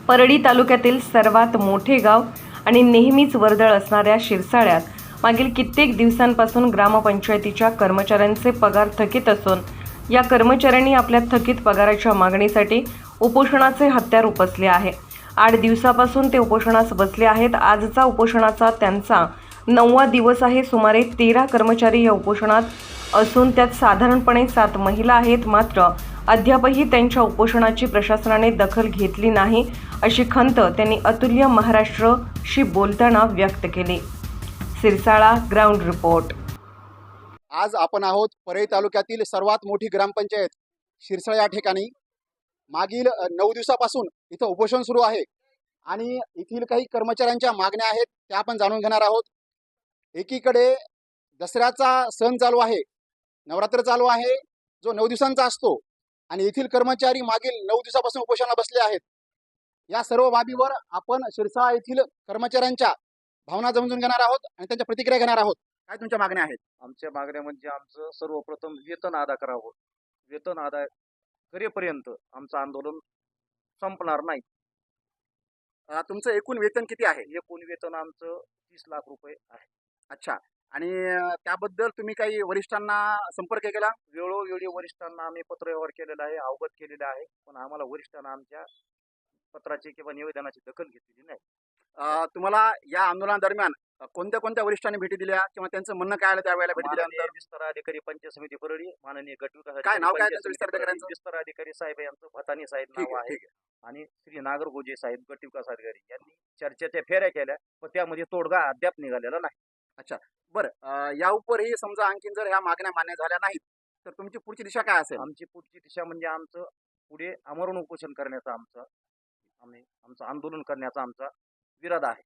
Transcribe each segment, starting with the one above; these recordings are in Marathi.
परळी तालुक्यातील सर्वात मोठे गाव आणि नेहमीच वर्दळ असणाऱ्या शिरसाळ्यात मागील कित्येक दिवसांपासून ग्रामपंचायतीच्या कर्मचाऱ्यांचे पगार थकीत असून या कर्मचाऱ्यांनी आपल्या थकीत पगाराच्या मागणीसाठी उपोषणाचे हत्यार उपसले आहे. 8 दिवसापासून ते उपोषणास बसले आहेत. आजचा उपोषणाचा त्यांचा 9वा दिवस आहे. सुमारे 13 कर्मचारी या उपोषणात असून त्यात साधारणपणे 7 महिला आहेत. मात्र अद्यापही त्यांच्या उपोषणाची प्रशासनाने दखल घेतली नाही अशी खंत त्यांनी अतुल्य महाराष्ट्रशी बोलताना व्यक्त केली. Sirsala ground report. आज आपण आहोत परळी तालुक्यातील सर्वात मोठी ग्रामपंचायत शिरसाळ या ठिकाणी. मागील 9 दिवसापासून इथं उपोषण सुरू आहे आणि येथील काही कर्मचाऱ्यांच्या मागण्या आहेत त्या आपण जाणून घेणार आहोत. एकीकडे दसऱ्याचा सण चालू आहे, नवरात्र चालू आहे जो 9 दिवसांचा असतो आणि येथील कर्मचारी मागील 9 दिवसापासून उपोषणाला बसले आहेत. या सर्व बाबीवर आपण शिरसाळ येथील कर्मचाऱ्यांच्या भावना समजून घेणार आहोत आणि त्यांच्या प्रतिक्रिया घेणार आहोत. काय तुमच्या मागण्या आहेत? आमच्या मागण्या म्हणजे आमचं सर्वप्रथम वेतन अदा करावं. वेतन अदा करेपर्यंत आमचं आंदोलन संपणार नाही. तुमचं एकूण वेतन किती आहे? एकूण वेतन आमचं 30 लाख रुपये आहे. अच्छा. आणि त्याबद्दल तुम्ही काही वरिष्ठांना संपर्क केला? वेळोवेळी वरिष्ठांना आम्ही पत्रव्यवहार केलेला आहे, अवगत केलेला आहे, पण आम्हाला वरिष्ठांना आमच्या पत्राची किंवा निवेदनाची दखल घेतलेली नाही. तुम्हाला या आंदोलनादरम्यान कोणत्या कोणत्या वरिष्ठांनी भेटी दिल्या किंवा त्यांचं म्हणणं काय आलं त्यावेळेला भेटी दिल्यानंतर? विस्तार अधिकारी पंचायत समिती परळी, माननीय गट विकास काय नाव काय पंचायत त्यांचं समिती विस्तार परळी, अधिकाऱ्यांचं? विस्तार अधिकारी साहेब यांचं भतानी साहेब ठीक नाव आहे, आहे ठीक आहे. आणि श्री नागरगोजे साहेब गट विकास अधिकारी यांनी चर्चेच्या फेऱ्या केल्या, पण त्यामध्ये तोडगा अद्याप निघालेला नाही. अच्छा, बरं. या उपरही समजा आणखीन जर ह्या मागण्या मान्य झाल्या नाहीत तर तुमची पुढची दिशा काय असेल? आमची पुढची दिशा म्हणजे आमचं पुढे आमरण उपोषण करण्याचा आमचं आंदोलन करण्याचा आमचा विराद आहे.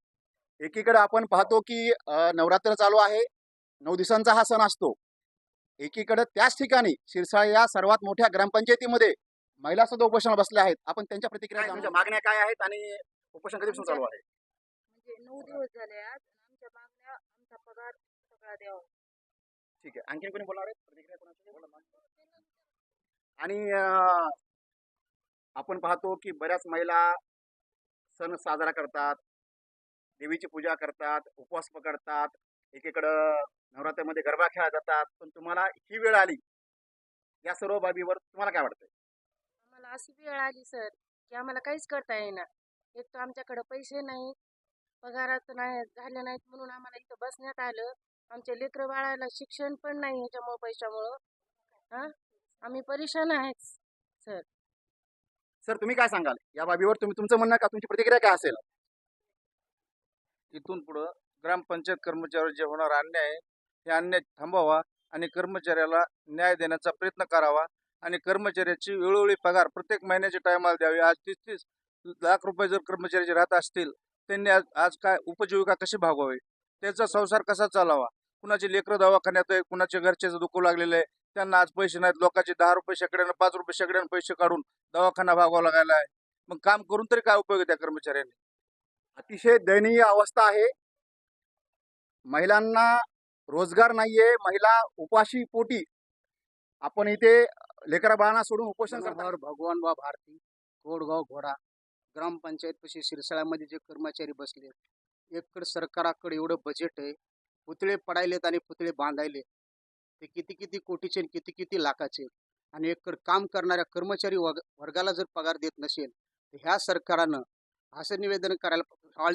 एकीकडे आपण पाहतो की नवरात्र चालू आहे, 9 दिवसांचा हा सण असतो. एकीकडे त्याच ठिकाणी शिरसाळ या सर्वात मोठ्या ग्रामपंचायतीमध्ये महिला सुद्धा उपोषणाला बसल्या आहेत. आपण त्यांच्या प्रतिक्रिया जाणून मागण्या काय आहेत आणि उपोषण कधीपासून चालू आहे? म्हणजे 9 दिवस झाले आज. आमच्या मागण्या आमचा पगार सगळा द्यावा. ठीक आहे. आणखीन कोणी बोलणार आहेत? प्रतिक्रिया कोणाची? बोला ना. आणि आपण पाहतो की बऱ्याच महिला सण साजरा करतात, देवीची पूजा करतात, उपवास पकडतात, एकीकडं नवरात्रीमध्ये गरबा खेळला जातात. पण तुम्हाला ही वेळ आली, या सर्व बाबीवर तुम्हाला काय वाटतंय? आम्हाला अशी वेळ आली सर की आम्हाला काहीच करता येईना. एक तर आमच्याकडे पैसे नाहीत, पगारात नाही झाले नाहीत, म्हणून आम्हाला इथं बसण्यात आलं. आमच्या लेकरं बाळाला शिक्षण पण नाही ह्याच्यामुळं, पैशामुळं. आम्ही परेशान आहेत सर. सर तुम्ही काय सांगाल या बाबीवर? तुमचं म्हणणं का, तुमची प्रतिक्रिया काय असेल? इथून पुढं ग्रामपंचायत कर्मचाऱ्यावर जे होणार अन्याय आहे, हे अन्याय थांबवावा आणि कर्मचाऱ्याला न्याय देण्याचा प्रयत्न करावा आणि कर्मचाऱ्याची वेळोवेळी पगार प्रत्येक महिन्याच्या टायमाला द्यावी. आज 30-30 लाख रुपये जर कर्मचारी राहत असतील, त्यांनी आज काय उपजीविका कशी भागवावी, त्याचा संसार कसा चालावा, कुणाचे लेकरं दवाखान्यात आहे, कुणाच्या घरच्याचं दुखू लागलेलं आहे, त्यांना आज पैसे नाहीत, लोकांचे 10 रुपये शेकड्यानं 5 रुपये शेकड्यानं पैसे काढून दवाखाना भागवा लागायला आहे. मग काम करून तरी काय उपयोग आहे त्या कर्मचाऱ्यांनी? अतिशय दयनीय अवस्था आहे. महिलांना रोजगार नाहीये, महिला उपाशी पोटी आपण इथे लेकरा बाळांना सोडून उपोषण करतात. भगवान बा भारती कोडगाव घोडा ग्रामपंचायत पशी शिरसाळ्यामध्ये जे कर्मचारी बसले, एककडे सरकाराकडे एवढं बजेट आहे, पुतळे पडायलेत आणि पुतळे बांधायले, ते किती किती कोटीचे आणि किती किती लाखाचे. आणि एककडे काम करणाऱ्या कर्मचारी वर्गाला जर पगार देत नसेल तर ह्या सरकारनं असं निवेदन करायला,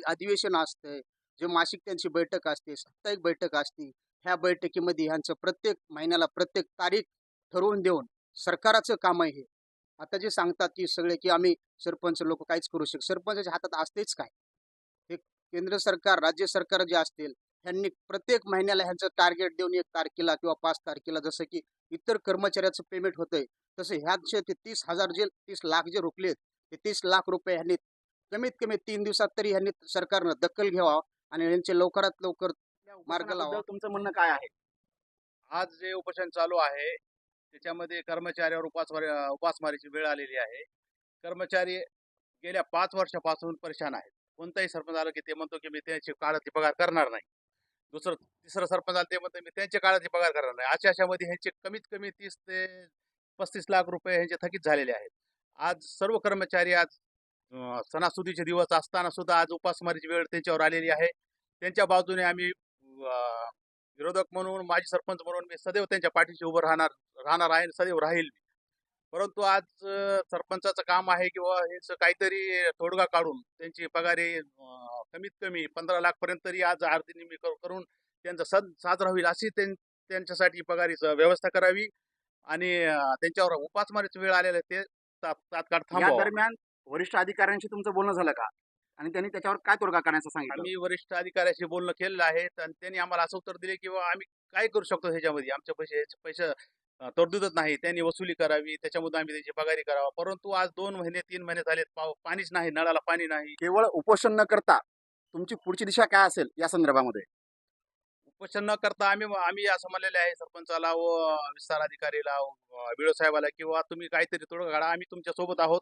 अधिवेशन असतंय, जे मासिक त्यांची बैठक असते, साप्ताहिक बैठक असते, ह्या बैठकीमध्ये ह्यांचं प्रत्येक महिन्याला प्रत्येक तारीख ठरवून देऊन सरकाराचं काम आहे हे. आता जे सांगतात की सगळे की आम्ही सरपंच लोक काहीच करू शकतो, सरपंचाच्या हातात असतेच काय? हे केंद्र सरकार, राज्य सरकार जे असतील ह्यांनी प्रत्येक महिन्याला ह्यांचं टार्गेट देऊन 1 तारखेला किंवा 5 तारखेला जसं की इतर कर्मचाऱ्याचं पेमेंट होतंय, तसं ह्यांचे ते 30,000 जे 30 लाख जे रोखलेत, ते 30 लाख रुपये ह्यांनी कमीत कमी 3 दिवसात तरी ह्यांनी सरकारनं दखल घ्यावा आणि यांचे लवकरात लवकर मार्ग लावा. तुमचं म्हणणं काय आहे? आज जे उपोषण चालू आहे त्याच्यामध्ये कर्मचाऱ्यावर उपासमारीची वेळ आलेली आहे. कर्मचारी गेल्या 5 वर्षापासून परेशान आहेत. कोणताही सरपंच आलं की ते म्हणतो की मी त्यांची काळाची पगार करणार नाही. तिसरं सरपंच आलं ते म्हणतो मी त्यांच्या काळाची पगार करणार नाही. अशामध्ये ह्यांचे कमीत कमी 30 ते 35 लाख रुपये ह्यांचे थकीत झालेले आहेत. आज सर्व कर्मचारी आज सणासुदीचे दिवस असताना सुद्धा आज उपासमारीची वेळ त्यांच्यावर आलेली आहे. त्यांच्या बाजूने आम्ही विरोधक म्हणून, माजी सरपंच म्हणून मी सदैव त्यांच्या पाठीशी उभं राहणार आहे आणि सदैव राहील. परंतु आज सरपंचाचं काम आहे किंवा हेच काहीतरी तोडगा काढून त्यांची पगारी कमीत कमी 15 लाख पर्यंत तरी आज आरती करून त्यांचा सण साजरा होईल अशी त्यांच्यासाठी पगारीची व्यवस्था करावी आणि त्यांच्यावर उपासमारीची वेळ आलेली आहे ते तात्काळ या थांबवा. दरम्यान वरिष्ठ अधिकाऱ्यांशी तुमचं बोलणं झालं का आणि त्यांनी त्याच्यावर काय तोडगा काढण्याचं सांगितलं? आम्ही वरिष्ठ अधिकाऱ्याशी बोलणं केलेलं आहे आणि त्यांनी आम्हाला असं उत्तर दिले की बाबा आम्ही काय करू शकतो ह्याच्यामध्ये, आमच्या पैसे तरतूदच नाही, त्यांनी वसुली करावी, त्याच्यामध्ये आम्ही त्याची पगारी करावा. परंतु आज 2 महिने 3 महिने झालेत, पाणीच नाही, नळाला पाणी नाही. केवळ उपोषण न करता तुमची पुढची दिशा काय असेल या संदर्भामध्ये? उपोषण न करता आम्ही असं म्हणलेले आहे सरपंचाला व विस्तार अधिकारीला, बिडो साहेबाला किंवा तुम्ही काहीतरी तोडगा काढा, आम्ही तुमच्या सोबत आहोत.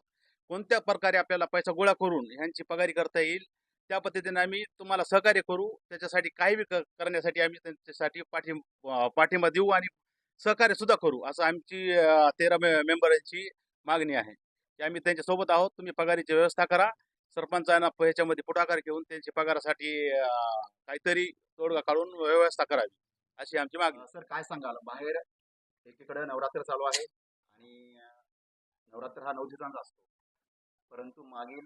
कोणत्या प्रकारे आपल्याला पैसा गोळा करून ह्यांची पगारी करता येईल त्या पद्धतीने आम्ही तुम्हाला सहकार्य करू. त्याच्यासाठी काही बी करण्यासाठी आम्ही त्यांच्यासाठी पाठिंबा देऊ आणि सहकार्य सुद्धा करू असं आमची 13 मेंबरांची मागणी आहे की आम्ही त्यांच्या सोबत आहोत. तुम्ही पगारीची व्यवस्था करा. सरपंचांना ह्याच्यामध्ये पुढाकार घेऊन त्यांची पगारासाठी काहीतरी तोडगा काढून व्यवस्था करावी अशी आमची मागणी. सर काय सांगाल, बाहेर एकीकडे नवरात्र चालू आहे आणि नवरात्र हा 9 दिवसांचा असतो, परंतु मागील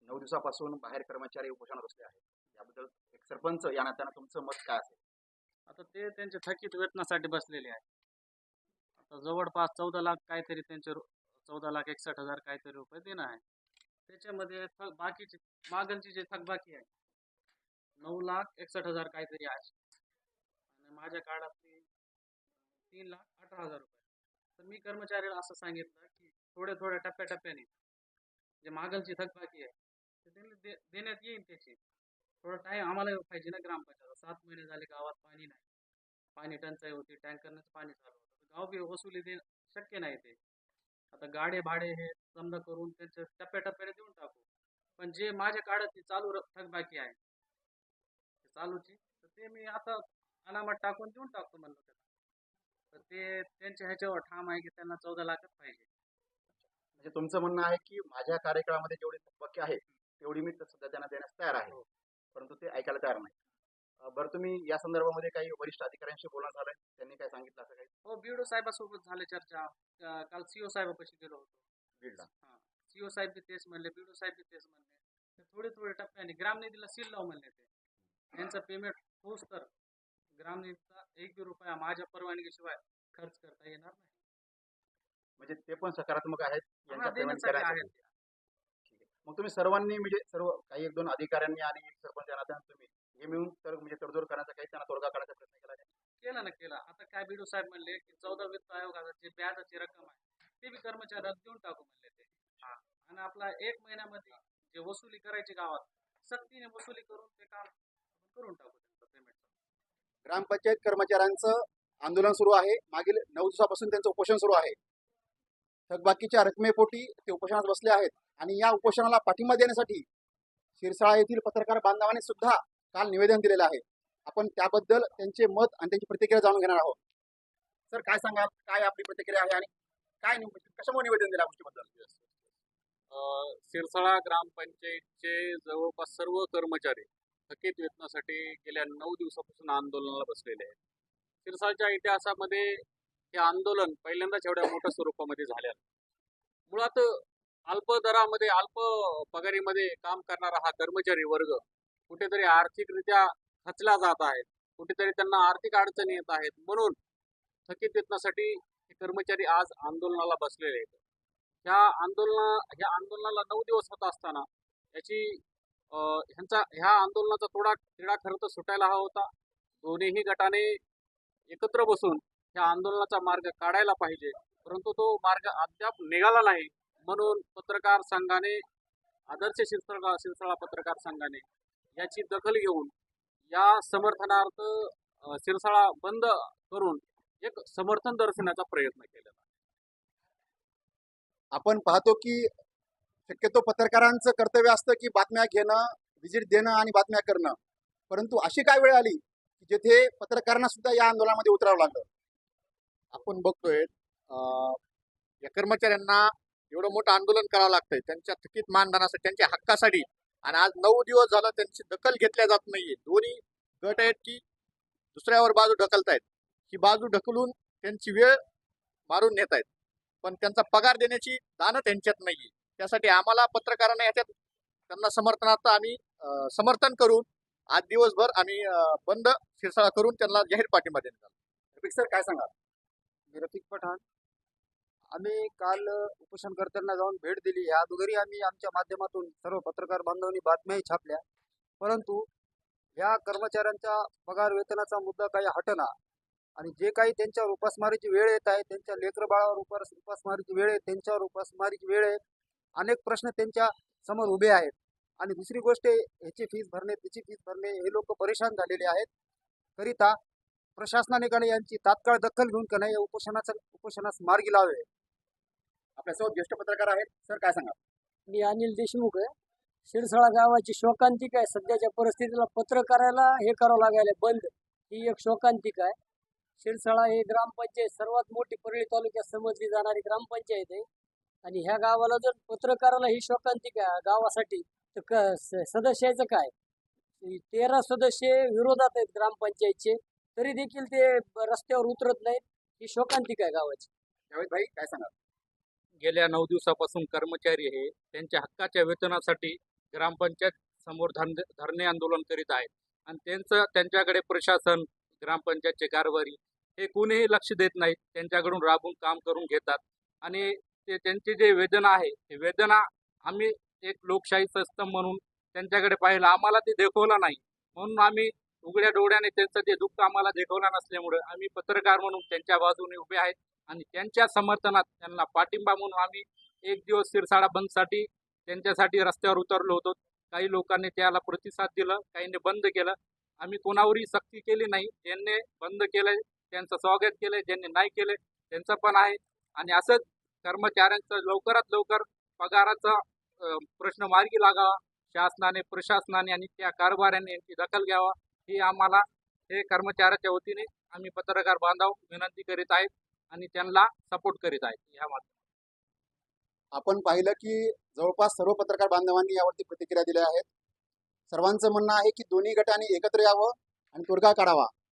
9 दिवसापासून बाहेर कर्मचारी उपोषणात बसले आहेत. याबद्दल एक सरपंच या नात्यानं तुमचं मत काय असेल? आता ते त्यांच्या थकीत वेतनासाठी बसलेले आहे. आता जवळपास 14 लाख काहीतरी त्यांचे 14,61,000 काहीतरी रुपये देणं आहे. त्याच्यामध्ये बाकीचे मागणची जे थकबाकी आहे 9,61,000 काहीतरी आहे आणि माझ्या काळातली 3,18,000 रुपये. तर मी कर्मचाऱ्याला असं सांगितलं की थोड्या टप्प्याटप्प्याने जे मागणची थकबाकी आहे ते त्यांनी देण्यात येईल. त्याची थोडा टाईम आम्हाला पाहिजे ना. ग्रामपंचायत 7 महिने झाले गावात पाणी नाही, पाणी टंचाई होती, टँकरनंच पाणी चालू होतं. गाव बी वसुली देणं शक्य नाही ते. आता गाडे भाडे हे समजा करून त्यांच्या टप्प्याटप्प्याने देऊन टाकू. पण जे माझ्या काळात चालू थकबाकी आहे ते चालूची, तर ते मी आता अनामत टाकून देऊन टाकतो म्हणलं त्याला. तर ते त्यांच्या ह्याच्यावर ठाम आहे की त्यांना 14 लाखच पाहिजे. म्हणजे तुमचं म्हणणं आहे की माझ्या कार्यकाळामध्ये जेवढी थकबाकी आहे तेवढी मी सध्या त्यांना देण्यास तयार आहे, परंतु ते ऐकायला तयार नाही. बरं, तुम्ही या संदर्भामध्ये काही वरिष्ठ अधिकाऱ्यांशी बोलणं झालंय, त्यांनी काय सांगितलं असं काही? हो, बीडो साहेबासोबत झाले चर्चा. काल सीओ साहेबापाशी गेलो होतो. बीडला. हां, सीओ साहेब बी तेच म्हणले, बीडो साहेब बी तेच म्हणले. ते थोडे टप्प्याने ग्रामनिधीला सील लाव म्हणले. ते त्यांचं पेमेंट होऊच तर ग्रामनिधीचा 1 बी रुपया माझ्या परवानगीशिवाय खर्च करता येणार नाही. म्हणजे ते पण सकारात्मक आहेत हा, यांच्या पेमेंट देण्यासाठी करायसाठी. आहेत. ठीक आहे. मग तुम्ही सर्वांनी म्हणजे सर्व काही 1-2 अधिकाऱ्यांनी आणि एक सरपंच या नात्यानं तुम्ही हे मिळून तर म्हणजे तडजोड करण्याचा काही त्यांना तोडगा काढायचा प्रयत्न केला आहे? केला. आता काय बीडो साहेब म्हणले की 14 वित्त आयोगाचा जे व्याजाची रक्कम आहे ते बी कर्मचाऱ्याला देऊन टाकू म्हणले ते. आणि आपला 1 महिन्यामध्ये जे वसुली करायची गावात सक्तीने वसुली करून ते काम आपण करून टाकू त्यांचं पेमेंट. ग्रामपंचायत कर्मचाऱ्यांचं आंदोलन सुरू आहे. मागील 9 दिवसापासून त्यांचं उपोषण सुरू आहे. थकबाकीच्या रकमेपोटी ते उपोषणात बसले आहेत आणि या उपोषणाला पाठिंबा देण्यासाठी शिरसाळा येथील पत्रकार बांधवांनी सुद्धा काल निवेदन दिलेलं आहे. आपण त्याबद्दल त्यांचे मत आणि त्यांची प्रतिक्रिया जाणून घेणार आहोत. सर काय सांगाल, काय आपली प्रतिक्रिया आहे आणि काय कशामुळे निवेदन दिलं या गोष्टीबद्दल? सिरसाळा ग्रामपंचायतचे जवळपास सर्व कर्मचारी थकीत वेतनासाठी गेल्या 9 दिवसापासून आंदोलनाला बसलेले आहेत. सिरसाळच्या इतिहासामध्ये हे आंदोलन पहिल्यांदाच एवढ्या मोठ्या स्वरूपामध्ये झालेलं. मुळात अल्प दरामध्ये, अल्प पगारीमध्ये काम करणारा हा कर्मचारी वर्ग कुठेतरी आर्थिकरित्या खचला जात आहेत, कुठेतरी त्यांना आर्थिक अडचणी येत आहेत. म्हणून थकीत वेतनासाठी हे कर्मचारी आज आंदोलनाला बसलेले आहेत. ह्या आंदोलनाला 9 दिवस होत असताना ह्या आंदोलनाचा तिढा खरं तर सुटायला हवा होता. दोन्हीही गटाने एकत्र बसून ह्या आंदोलनाचा मार्ग काढायला पाहिजे, परंतु तो मार्ग अद्याप निघाला नाही. म्हणून पत्रकार संघाने, आदर्श सिरसाळा पत्रकार संघाने याची दखल घेऊन या समर्थनार्थ सिरसाळा बंद करून एक समर्थन दर्शवण्याचा प्रयत्न केला. आपण पाहतो की शक्यतो पत्रकारांचं कर्तव्य असतं की बातम्या घेणं, व्हिजिट देणं आणि बातम्या करणं, परंतु अशी काय वेळ आली की जिथे पत्रकारांना सुद्धा या आंदोलनामध्ये उतरावं लागलं. आपण बघतोय या कर्मचाऱ्यांना एवढं मोठं आंदोलन करावं लागतंय त्यांच्या थकीत मानधनासाठी, त्यांच्या हक्कासाठी. आणि आज 9 दिवस झालं त्यांची दखल घेतल्या जात नाहीये. दोन्ही गट आहेत की दुसऱ्यावर बाजू ढकलतायत. ही बाजू ढकलून त्यांची वेळ मारून नेत आहेत. पण त्यांचा पगार देण्याची दानं त्यांच्यात नाहीये. त्यासाठी आम्हाला पत्रकारांना याच्यात त्यांना समर्थनार्थ आम्ही समर्थन करून आज दिवसभर आम्ही बंद शिरसाळा करून त्यांना जाहीर पाठिंबा देण्यात आला. रफिक सर काय सांगाल? मी रफिक पठाण. आम्ही काल उपोषणकर्त्यांना जाऊन भेट दिली. ह्या अगोदरही आम्ही आमच्या माध्यमातून सर्व पत्रकार बांधवांनी बातम्याही छापल्या, परंतु ह्या कर्मचाऱ्यांचा पगार वेतनाचा मुद्दा काही हटना. आणि जे काही त्यांच्यावर उपासमारीची वेळ येत आहे, त्यांच्या लेकरं बाळावर उपासमारीची वेळ आहे, त्यांच्यावर उपासमारीची वेळ आहे, अनेक प्रश्न त्यांच्या समोर उभे आहेत. आणि दुसरी गोष्ट ह्याची फीस भरणे, त्याची फीस भरणे, हे लोक परेशान झालेले आहेत. करिता प्रशासनाने का नाही यांची तात्काळ दखल घेऊन का नाही या उपोषणास मार्गी लावे. आपल्यासोबत ज्येष्ठ पत्रकार आहेत. सर काय सांगाल? मी अनिल देशमुख आहे. शिरसाळा गावाची शोकांतिका आहे. सध्याच्या परिस्थितीला पत्रकाराला हे करावं लागायला बंद, ही एक शोकांतिका आहे. शिरसाळा ही ग्रामपंचायत सर्वात मोठी परळी तालुक्यात समजली जाणारी ग्रामपंचायत आहे. आणि ह्या गावाला जर पत्रकाराला ही शोकांतिका आहे गावासाठी, तर सदस्याचं काय? 13 सदस्य विरोधात आहेत ग्रामपंचायतचे, तरी देखील ते रस्त्यावर उतरत नाहीत. ही शोकांतिका आहे गावाची. जावेद भाई काय सांगाल? गेल्या 9 दिवसापासून कर्मचारी हे त्यांच्या हक्काच्या वेतनासाठी ग्रामपंचायत समोर धरणे आंदोलन करीत आहेत. आणि त्यांच्याकडे प्रशासन, ग्रामपंचायतचे कारभारी हे कोणीही लक्ष देत नाहीत. त्यांच्याकडून राबून काम करून घेतात. आणि त्यांची जे वेदना आहे, ते वेदना आम्ही एक लोकशाहीचं स्तंभ म्हणून त्यांच्याकडे पाहिलं, आम्हाला ते दाखवलं नाही. म्हणून आम्ही उघड्या डोळ्याने त्यांचं ते दुःख आम्हाला दाखवलं नसल्यामुळे आम्ही पत्रकार म्हणून त्यांच्या बाजूने उभे आहेत. आणि त्यांच्या समर्थनात त्यांना पाठिंबा म्हणून आम्ही एक दिवस शिरसाळा बंदसाठी त्यांच्यासाठी रस्त्यावर उतरलो होतो. काही लोकांनी त्याला प्रतिसाद दिला, काहींनी बंद केलं. आम्ही कोणावरही सक्ती केली नाही. ज्यांनी बंद केलंय त्यांचं स्वागत केलंय, ज्यांनी नाही केलंय त्यांचं पण आहे. आणि असंच कर्मचाऱ्यांचं लवकरात लवकर पगाराचा प्रश्न मार्गी लागावा. शासनाने, प्रशासनाने आणि त्या कारभाऱ्यांनी यांची दखल घ्यावा, ही आम्हाला हे कर्मचाऱ्याच्या वतीने आम्ही पत्रकार बांधव विनंती करीत आहेत आणि त्यांना सपोर्ट करीत आहेत. ह्या आपण पाहिलं की जवळपास सर्व पत्रकार बांधवांनी यावरती प्रतिक्रिया दिल्या आहेत. सर्वांचं म्हणणं आहे की दोन्ही गटांनी एकत्र यावं आणि तोडगा काढावा.